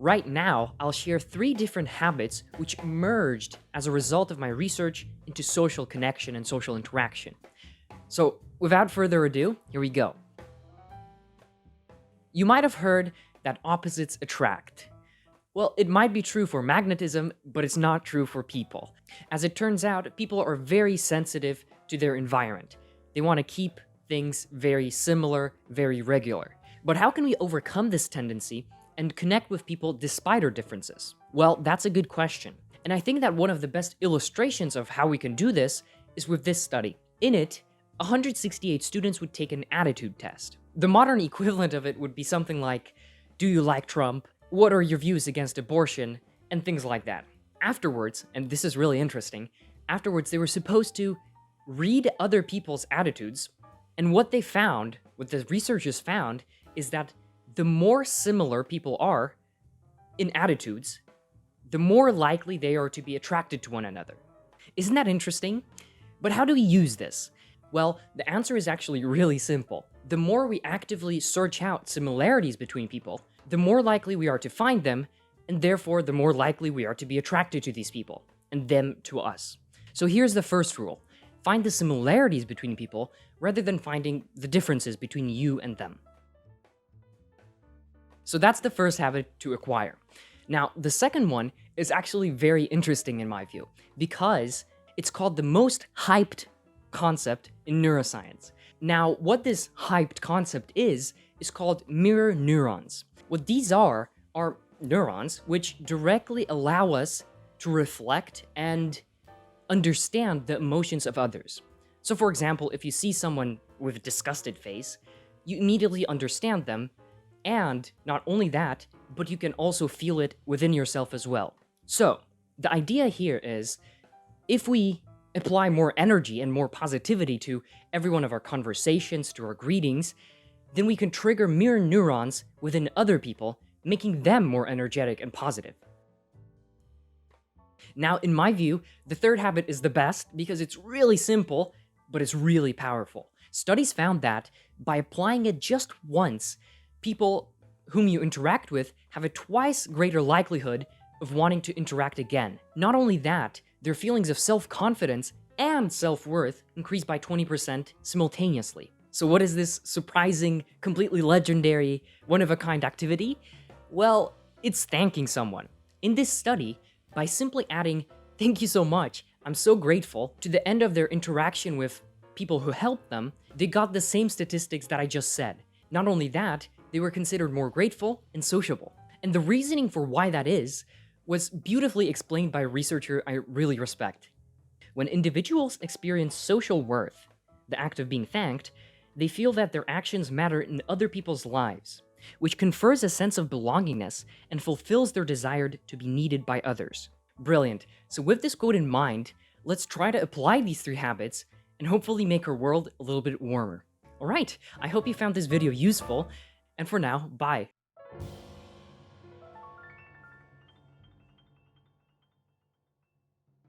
Right now, I'll share 3 different habits which emerged as a result of my research into social connection and social interaction. So, without further ado, here we go. You might have heard that opposites attract. Well, it might be true for magnetism, but it's not true for people. As it turns out, people are very sensitive to their environment. They want to keep things very similar, very regular. But how can we overcome this tendency and connect with people despite our differences? Well, that's a good question. And I think that one of the best illustrations of how we can do this is with this study. In it, 168 students would take an attitude test. The modern equivalent of it would be something like, do you like Trump? What are your views against abortion? And things like that. Afterwards, and this is really interesting, afterwards they were supposed to read other people's attitudes, and what they found, what the researchers found, is that the more similar people are in attitudes, the more likely they are to be attracted to one another. Isn't that interesting? But how do we use this? Well, the answer is actually really simple. The more we actively search out similarities between people, the more likely we are to find them, and therefore the more likely we are to be attracted to these people, and them to us. So here's the first rule. Find the similarities between people rather than finding the differences between you and them. So that's the first habit to acquire. Now, the second one is actually very interesting in my view, because it's called the most hyped concept in neuroscience. Now, what this hyped concept is called mirror neurons. What these are neurons which directly allow us to reflect and understand the emotions of others. So for example, if you see someone with a disgusted face, you immediately understand them, and not only that, but you can also feel it within yourself as well. So the idea here is, if we apply more energy and more positivity to every one of our conversations, to our greetings, then we can trigger mirror neurons within other people, making them more energetic and positive. Now, in my view, the third habit is the best because it's really simple, but it's really powerful. Studies found that by applying it just once, people whom you interact with have a twice greater likelihood of wanting to interact again. Not only that, their feelings of self-confidence and self-worth increase by 20% simultaneously. So what is this surprising, completely legendary, one-of-a-kind activity? Well, it's thanking someone. In this study, by simply adding, "Thank you so much, I'm so grateful," to the end of their interaction with people who helped them, they got the same statistics that I just said. Not only that, they were considered more grateful and sociable. And the reasoning for why that is was beautifully explained by a researcher I really respect. When individuals experience social worth, the act of being thanked, they feel that their actions matter in other people's lives, which confers a sense of belongingness and fulfills their desire to be needed by others. Brilliant. So with this quote in mind, let's try to apply these 3 habits and hopefully make our world a little bit warmer. Alright, I hope you found this video useful, and for now, bye.